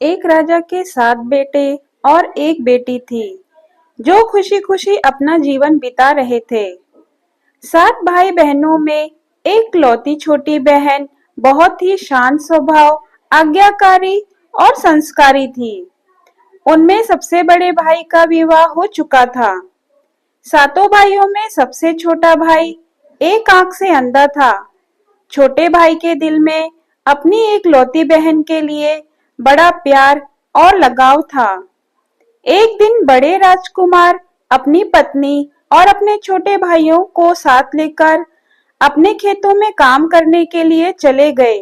एक राजा के 7 बेटे और एक बेटी थी, जो खुशी खुशी अपना जीवन बिता रहे थे। 7 भाई बहनों में एक लौती छोटी बहन बहुत ही शांत स्वभाव, आज्ञाकारी और संस्कारी थी। उनमें सबसे बड़े भाई का विवाह हो चुका था। सातों भाइयों में सबसे छोटा भाई एक आंख से अंधा था। छोटे भाई के दिल में अपनी एक लौती बहन के लिए बड़ा प्यार और लगाव था। एक दिन बड़े राजकुमार अपनी पत्नी और अपने छोटे भाइयों को साथ लेकर अपने खेतों में काम करने के लिए चले गए,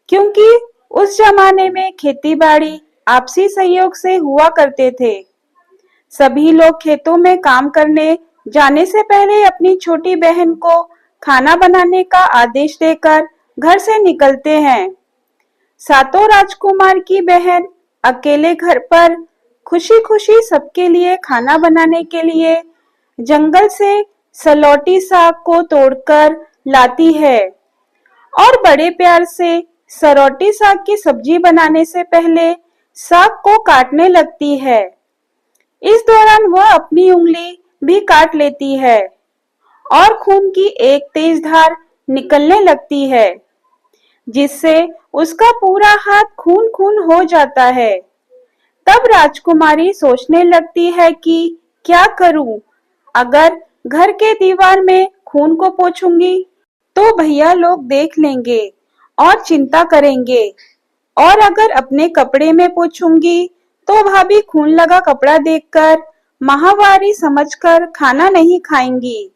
क्योंकि उस जमाने में खेती बाड़ी आपसी सहयोग से हुआ करते थे। सभी लोग खेतों में काम करने जाने से पहले अपनी छोटी बहन को खाना बनाने का आदेश देकर घर से निकलते हैं। सातों राजकुमार की बहन अकेले घर पर खुशी खुशी सबके लिए खाना बनाने के लिए जंगल से सलौटी साग को तोड़कर लाती है और बड़े प्यार से सलौटी साग की सब्जी बनाने से पहले साग को काटने लगती है। इस दौरान वह अपनी उंगली भी काट लेती है और खून की एक तेज धार निकलने लगती है, जिससे उसका पूरा हाथ खून खून हो जाता है। तब राजकुमारी सोचने लगती है कि क्या करूं? अगर घर के दीवार में खून को पोंछूंगी तो भैया लोग देख लेंगे और चिंता करेंगे, और अगर अपने कपड़े में पोंछूंगी तो भाभी खून लगा कपड़ा देखकर माहवारी समझकर खाना नहीं खाएंगी।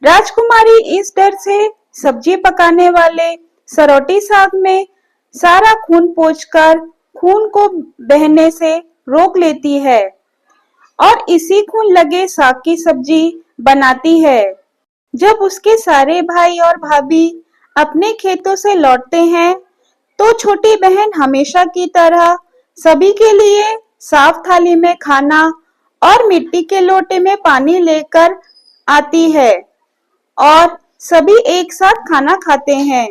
राजकुमारी इस डर से सब्जी पकाने वाले सरोटी साग में सारा खून पोंछकर खून को बहने से रोक लेती है और इसी खून लगे साग की सब्जी बनाती है। जब उसके सारे भाई और भाभी अपने खेतों से लौटते हैं, तो छोटी बहन हमेशा की तरह सभी के लिए साफ थाली में खाना और मिट्टी के लोटे में पानी लेकर आती है और सभी एक साथ खाना खाते हैं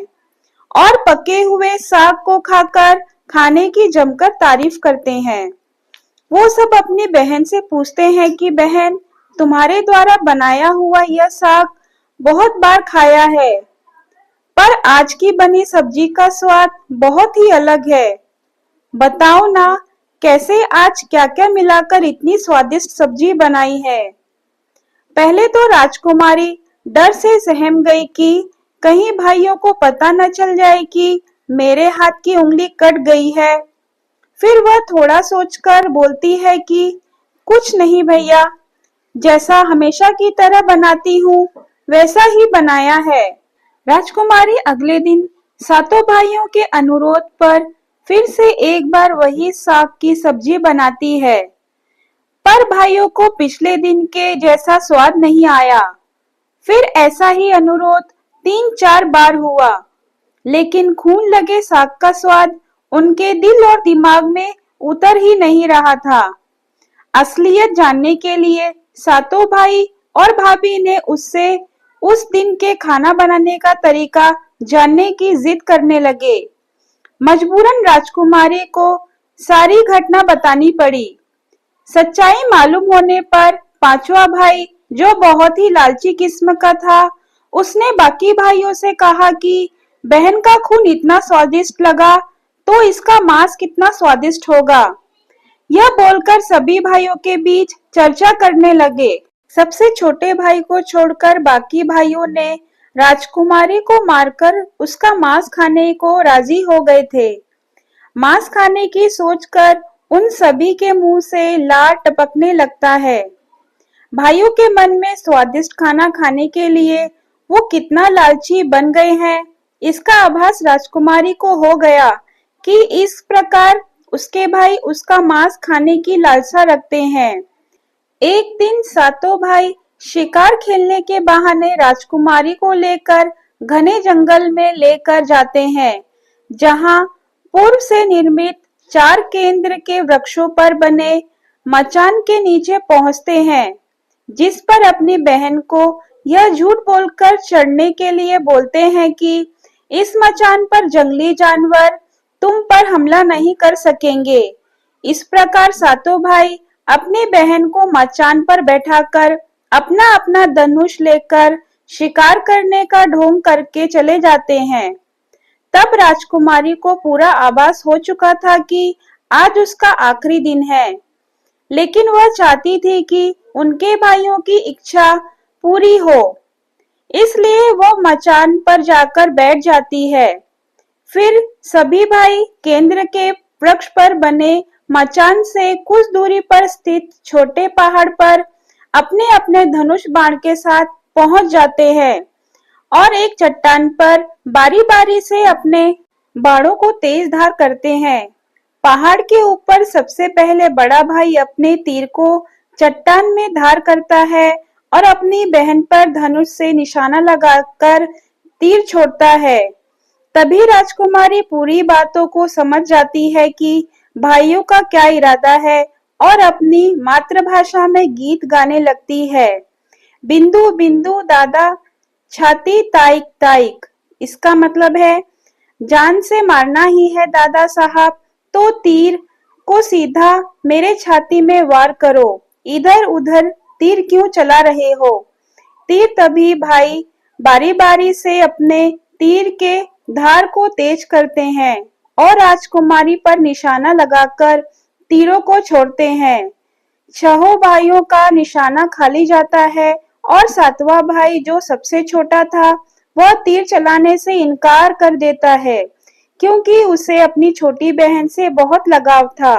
और पके हुए साग को खाकर खाने की जमकर तारीफ करते हैं। वो सब अपनी बहन से पूछते हैं कि बहन, तुम्हारे द्वारा बनाया हुआ यह साग बहुत बार खाया है, पर आज की बनी सब्जी का स्वाद बहुत ही अलग है। बताओ ना, कैसे आज क्या क्या मिलाकर इतनी स्वादिष्ट सब्जी बनाई है? पहले तो राजकुमारी डर से सहम गई कि कहीं भाइयों को पता न चल जाए कि मेरे हाथ की उंगली कट गई है। फिर वह थोड़ा सोचकर बोलती है कि कुछ नहीं भैया, जैसा हमेशा की तरह बनाती हूँ वैसा ही बनाया है। राजकुमारी अगले दिन सातों भाइयों के अनुरोध पर फिर से एक बार वही साग की सब्जी बनाती है, पर भाइयों को पिछले दिन के जैसा स्वाद नहीं आया। फिर ऐसा ही अनुरोध 3-4 बार हुआ, लेकिन खून लगे साग का स्वाद उनके दिल और दिमाग में उतर ही नहीं रहा था। असलियत जानने के लिए सातों भाई और भाभी ने उससे उस दिन के खाना बनाने का तरीका जानने की जिद करने लगे। मजबूरन राजकुमारी को सारी घटना बतानी पड़ी। सच्चाई मालूम होने पर पांचवा भाई, जो बहुत ही लालची किस्म का था, उसने बाकी भाइयों से कहा कि बहन का खून इतना स्वादिष्ट लगा तो इसका मांस कितना स्वादिष्ट होगा। यह बोलकर सभी भाइयों के बीच चर्चा करने लगे। सबसे छोटे भाई को छोड़कर बाकी भाइयों ने राजकुमारी को मारकर उसका मांस खाने को राजी हो गए थे। मांस खाने की सोचकर उन सभी के मुंह से लार टपकने लगता है। भाइयों के मन में स्वादिष्ट खाना खाने के लिए वो कितना लालची बन गए हैं, इसका आभास राजकुमारी को हो गया कि इस प्रकार उसके भाई उसका मांस खाने की लालसा रखते हैं। एक दिन सातों भाई शिकार खेलने के बहाने राजकुमारी को लेकर घने जंगल में लेकर जाते हैं, जहां पूर्व से निर्मित 4 केंद्र के वृक्षों पर बने मचान के नीचे पहुंचते हैं, जिस पर अपनी बहन को यह झूठ बोलकर चढ़ने के लिए बोलते हैं कि इस मचान पर जंगली जानवर तुम पर हमला नहीं कर सकेंगे। इस प्रकार सातों भाई अपनी बहन को मचान पर बैठाकर अपना अपना धनुष लेकर शिकार करने का ढोंग करके चले जाते हैं। तब राजकुमारी को पूरा आभास हो चुका था कि आज उसका आखिरी दिन है, लेकिन वह चाहती थी कि उनके भाइयों की इच्छा पूरी हो, इसलिए वो मचान पर जाकर बैठ जाती है। फिर सभी भाई केंद्र के वृक्ष पर बने मचान से कुछ दूरी पर स्थित छोटे पहाड़ पर अपने अपने धनुष बाण के साथ पहुंच जाते हैं और एक चट्टान पर बारी बारी से अपने बाणों को तेज धार करते हैं। पहाड़ के ऊपर सबसे पहले बड़ा भाई अपने तीर को चट्टान में धार करता है और अपनी बहन पर धनुष से निशाना लगाकर तीर छोड़ता है। तभी राजकुमारी पूरी बातों को समझ जाती है कि भाइयों का क्या इरादा है और अपनी मातृभाषा में गीत गाने लगती है। बिंदु बिंदु दादा छाती ताइक ताइक। इसका मतलब है जान से मारना ही है दादा साहब, तो तीर को सीधा मेरे छाती में वार करो, इधर उधर तीर क्यों चला रहे हो। तीर तभी भाई बारी बारी से अपने तीर के धार को तेज करते हैं और राजकुमारी पर निशाना लगाकर तीरों को छोड़ते हैं। छहों भाइयों का निशाना खाली जाता है और सातवां भाई जो सबसे छोटा था वह तीर चलाने से इनकार कर देता है, क्योंकि उसे अपनी छोटी बहन से बहुत लगाव था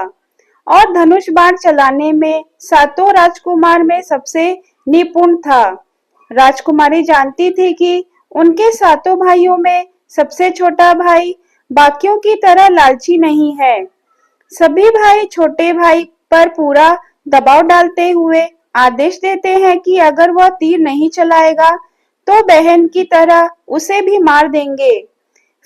और धनुष बाण चलाने में सातों राजकुमार में सबसे निपुण था। राजकुमारी जानती थी कि उनके सातों भाइयों में सबसे छोटा भाई बाकियों की तरह लालची नहीं है। सभी भाई छोटे भाई पर पूरा दबाव डालते हुए आदेश देते हैं कि अगर वह तीर नहीं चलाएगा तो बहन की तरह उसे भी मार देंगे।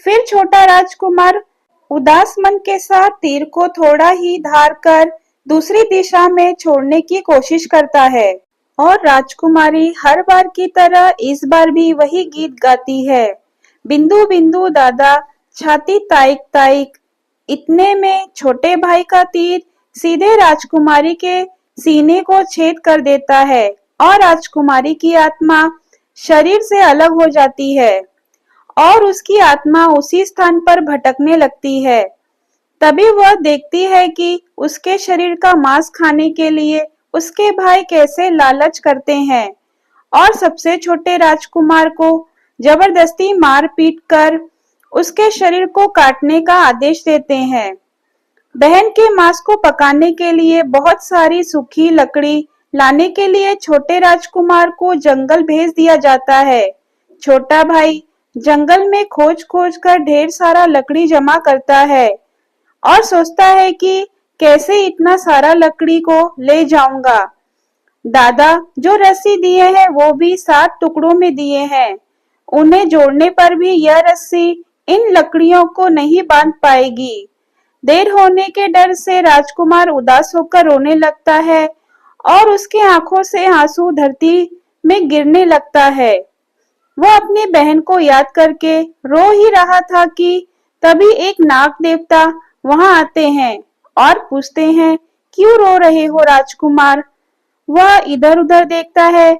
फिर छोटा राजकुमार उदास मन के साथ तीर को थोड़ा ही धार कर दूसरी दिशा में छोड़ने की कोशिश करता है और राजकुमारी हर बार की तरह इस बार भी वही गीत गाती है, बिंदु बिंदु दादा छाती ताइक ताइक। इतने में छोटे भाई का तीर सीधे राजकुमारी के सीने को छेद कर देता है और राजकुमारी की आत्मा शरीर से अलग हो जाती है और उसकी आत्मा उसी स्थान पर भटकने लगती है। तभी वह देखती है कि उसके शरीर का मांस खाने के लिए उसके भाई कैसे लालच करते हैं और सबसे छोटे राजकुमार को जबरदस्ती मार पीट कर उसके शरीर को काटने का आदेश देते हैं। बहन के मांस को पकाने के लिए बहुत सारी सूखी लकड़ी लाने के लिए छोटे राजकुमार को जंगल भेज दिया जाता है। छोटा भाई जंगल में खोज खोज कर ढेर सारा लकड़ी जमा करता है और सोचता है कि कैसे इतना सारा लकड़ी को ले जाऊंगा। दादा जो रस्सी दिए हैं वो भी 7 टुकड़ों में दिए हैं, उन्हें जोड़ने पर भी यह रस्सी इन लकड़ियों को नहीं बांध पाएगी। देर होने के डर से राजकुमार उदास होकर रोने लगता है और उसके आंखों से आंसू धरती में गिरने लगता है। वह अपनी बहन को याद करके रो ही रहा था कि तभी एक नाग देवता वहां आते हैं और पूछते हैं, क्यों रो रहे हो राजकुमार। वह इधर उधर देखता है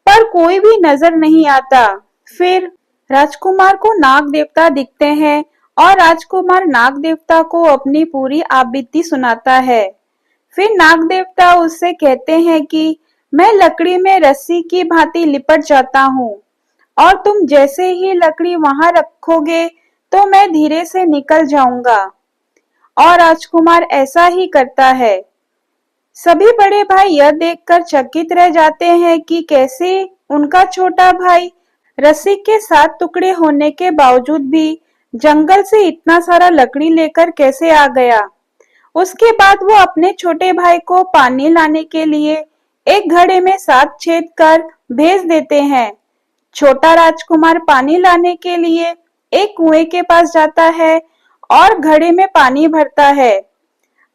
पर कोई भी नजर नहीं आता। फिर राजकुमार को नाग देवता दिखते हैं और राजकुमार नाग देवता को अपनी पूरी आपबीती सुनाता है। फिर नाग देवता उससे कहते हैं कि मैं लकड़ी में रस्सी की भांति लिपट जाता हूँ और तुम जैसे ही लकड़ी वहां रखोगे तो मैं धीरे से निकल जाऊंगा। और राजकुमार ऐसा ही करता है। सभी बड़े भाई यह देखकर चकित रह जाते हैं कि कैसे उनका छोटा भाई रस्सी के 7 टुकड़े होने के बावजूद भी जंगल से इतना सारा लकड़ी लेकर कैसे आ गया। उसके बाद वो अपने छोटे भाई को पानी लाने के लिए एक घड़े में 7 छेद कर भेज देते हैं। छोटा राजकुमार पानी लाने के लिए एक कुएं के पास जाता है और घड़े में पानी भरता है,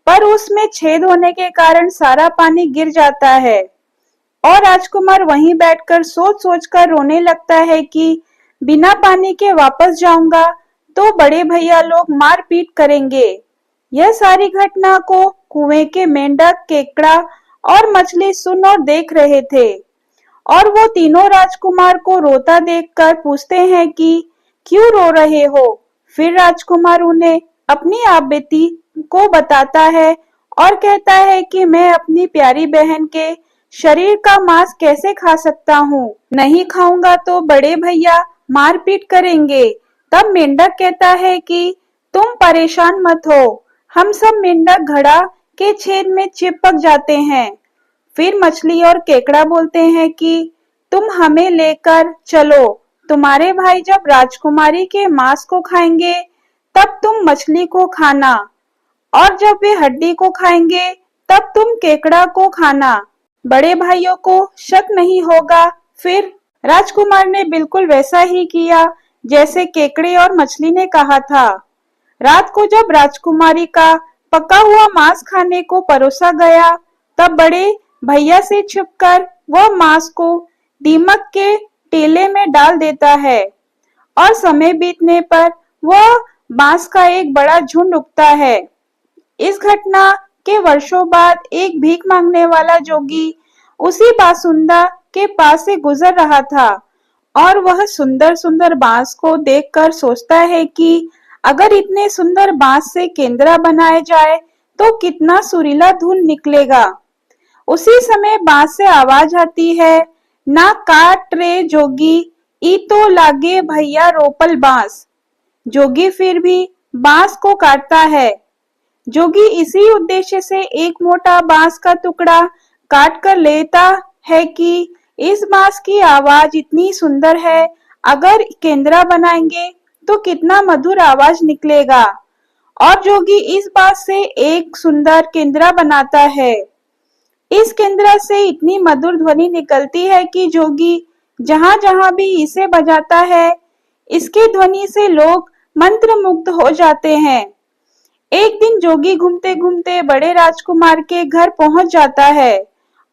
पर उसमें छेद होने के कारण सारा पानी गिर जाता है और राजकुमार वहीं बैठकर सोच सोच कर रोने लगता है कि बिना पानी के वापस जाऊंगा तो बड़े भैया लोग मारपीट करेंगे। यह सारी घटना को कुएं के मेंढक, केकड़ा और मछली सुन और देख रहे थे और वो तीनों राजकुमार को रोता देखकर पूछते हैं कि क्यों रो रहे हो। फिर राजकुमार उन्हें अपनी आप बीती को बताता है और कहता है कि मैं अपनी प्यारी बहन के शरीर का मांस कैसे खा सकता हूँ, नहीं खाऊंगा तो बड़े भैया मारपीट करेंगे। तब मेंढक कहता है कि तुम परेशान मत हो, हम सब मेंढक घड़ा के छेद में चिपक जाते हैं। फिर मछली और केकड़ा बोलते हैं कि तुम हमें लेकर चलो, तुम्हारे भाई जब राजकुमारी के मांस को खाएंगे तब तुम मछली को खाना और जब वे हड्डी को खाएंगे तब तुम केकड़ा को खाना, बड़े भाइयों को शक नहीं होगा। फिर राजकुमार ने बिल्कुल वैसा ही किया जैसे केकड़े और मछली ने कहा था। रात को जब राजकुमारी का पका हुआ मांस खाने को परोसा गया तब बड़े भैया से छिपकर वह मांस को दीमक के टेले में डाल देता है और समय बीतने पर वह बांस का एक बड़ा झुंड उगता है। इस घटना के वर्षों बाद एक भीख मांगने वाला जोगी उसी बासुंदा के पास से गुजर रहा था और वह सुंदर सुंदर बांस को देखकर सोचता है कि अगर इतने सुंदर बांस से केंद्रा बनाया जाए तो कितना सुरीला धुन निकलेगा। उसी समय बांस से आवाज आती है, ना काट रे जोगी, ई तो लागे भैया रोपल बांस। जोगी फिर भी बांस को काटता है। जोगी इसी उद्देश्य से एक मोटा बांस का टुकड़ा काट कर लेता है कि इस बांस की आवाज इतनी सुंदर है, अगर केंद्रा बनाएंगे तो कितना मधुर आवाज निकलेगा। और जोगी इस बांस से एक सुंदर केंद्रा बनाता है। इस केंद्रा से इतनी मधुर ध्वनि निकलती है कि जोगी जहां जहां भी इसे बजाता है, इसके ध्वनि से लोग मंत्रमुग्ध हो जाते हैं। एक दिन जोगी घूमते घूमते बड़े राजकुमार के घर पहुंच जाता है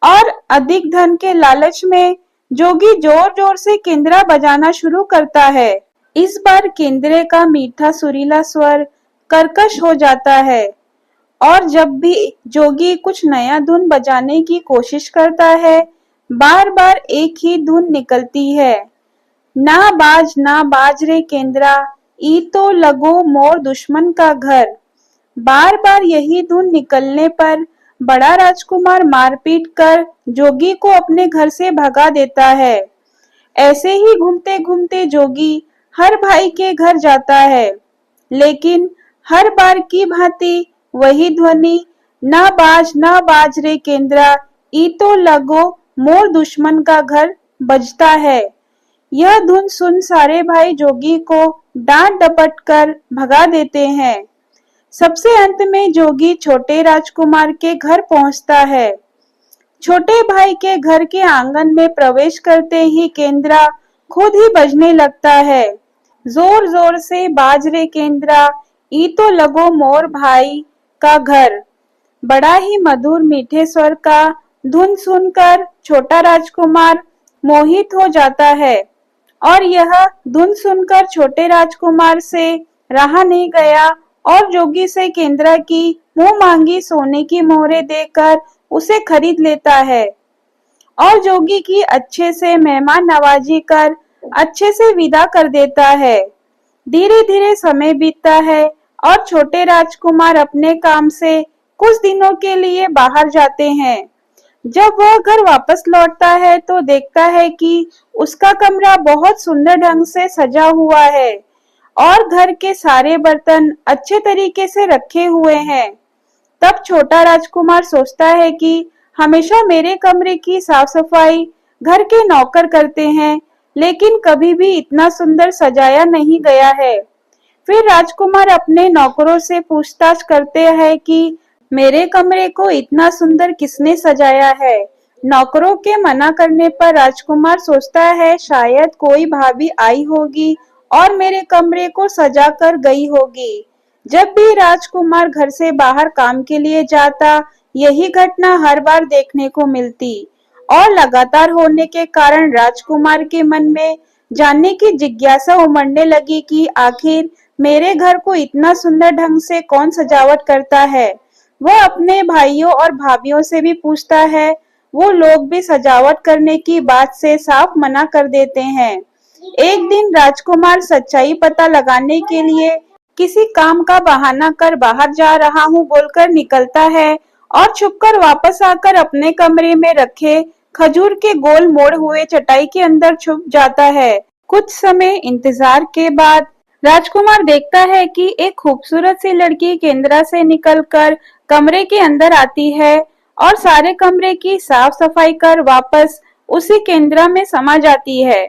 और अधिक धन के लालच में जोगी जोर जोर से केंद्रा बजाना शुरू करता है। इस बार केंद्रे का मीठा सुरीला स्वर कर्कश हो जाता है और जब भी जोगी कुछ नया धुन बजाने की कोशिश करता है, बार बार एक ही धुन निकलती है, ना बाज रे केंद्रा, ई तो लगो मोर दुश्मन का घर। बार बार यही धुन निकलने पर बड़ा राजकुमार मारपीट कर जोगी को अपने घर से भगा देता है। ऐसे ही घूमते घूमते जोगी हर भाई के घर जाता है, लेकिन हर बार की भांति वही ध्वनि, ना बाज रे केंद्रा, ई तो लगो मोर दुश्मन का घर बजता है। यह धुन सुन सारे भाई जोगी को डांट डपट कर भगा देते हैं। सबसे अंत में जोगी छोटे राजकुमार के घर पहुंचता है। छोटे भाई के घर के आंगन में प्रवेश करते ही केंद्रा खुद ही बजने लगता है। जोर जोर से बाज रे केंद्रा, ई तो लगो मोर भाई का घर। बड़ा ही मधुर मीठे स्वर का धुन सुनकर छोटा राजकुमार मोहित हो जाता है और यह धुन सुनकर छोटे राजकुमार से रहा नहीं गया और जोगी से केंद्रा की मुंह मांगी सोने की मोहरें देकर उसे खरीद लेता है और जोगी की अच्छे से मेहमान नवाजी कर अच्छे से विदा कर देता है। धीरे धीरे समय बीतता है और छोटे राजकुमार अपने काम से कुछ दिनों के लिए बाहर जाते हैं। जब वह घर वापस लौटता है तो देखता है कि उसका कमरा बहुत सुंदर ढंग से सजा हुआ है और घर के सारे बर्तन अच्छे तरीके से रखे हुए हैं। तब छोटा राजकुमार सोचता है कि हमेशा मेरे कमरे की साफ सफाई घर के नौकर करते हैं, लेकिन कभी भी इतना सुंदर सजाया नहीं गया है। फिर राजकुमार अपने नौकरों से पूछताछ करते हैं कि मेरे कमरे को इतना सुंदर किसने सजाया है। नौकरों के मना करने पर राजकुमार सोचता है शायद कोई भाभी आई होगी और मेरे कमरे को सजा कर गई होगी। जब भी राजकुमार घर से बाहर काम के लिए जाता, यही घटना हर बार देखने को मिलती और लगातार होने के कारण राजकुमार के मन में जानने की जिज्ञासा उमड़ने लगी कि आखिर मेरे घर को इतना सुंदर ढंग से कौन सजावट करता है। वह अपने भाइयों और भाभियों से भी पूछता है। वो लोग भी सजावट करने की बात से साफ मना कर देते हैं। एक दिन राजकुमार सच्चाई पता लगाने के लिए किसी काम का बहाना कर बाहर जा रहा हूँ बोलकर निकलता है और छुपकर वापस आकर अपने कमरे में रखे खजूर के गोल मोड़ हुए चटाई के अंदर छुप जाता है। कुछ समय इंतजार के बाद राजकुमार देखता है कि एक खूबसूरत सी लड़की केंद्रा से निकलकर कमरे के अंदर आती है और सारे कमरे की साफ सफाई कर वापस उसी केंद्रा में समा जाती है।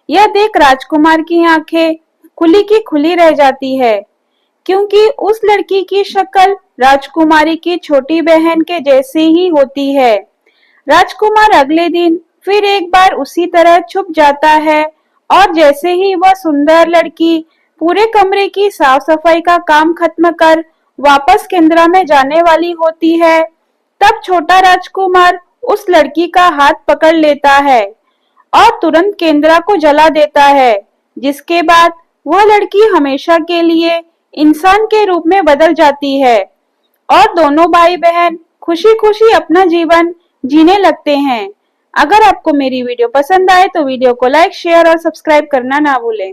यह देख राजकुमार की आंखें खुली की खुली रह जाती है, क्योंकि उस लड़की की शक्ल राजकुमारी की छोटी बहन के जैसी ही होती है। राजकुमार अगले दिन फिर एक बार उसी तरह छुप जाता है और जैसे ही वह सुंदर लड़की पूरे कमरे की साफ सफाई का काम खत्म कर वापस केंद्रा में जाने वाली होती है, तब छोटा राजकुमार उस लड़की का हाथ पकड़ लेता है और तुरंत केंद्रा को जला देता है, जिसके बाद वह लड़की हमेशा के लिए इंसान के रूप में बदल जाती है और दोनों भाई बहन खुशी खुशी अपना जीवन जीने लगते हैं। अगर आपको मेरी वीडियो पसंद आए तो वीडियो को लाइक, शेयर और सब्सक्राइब करना ना भूलें।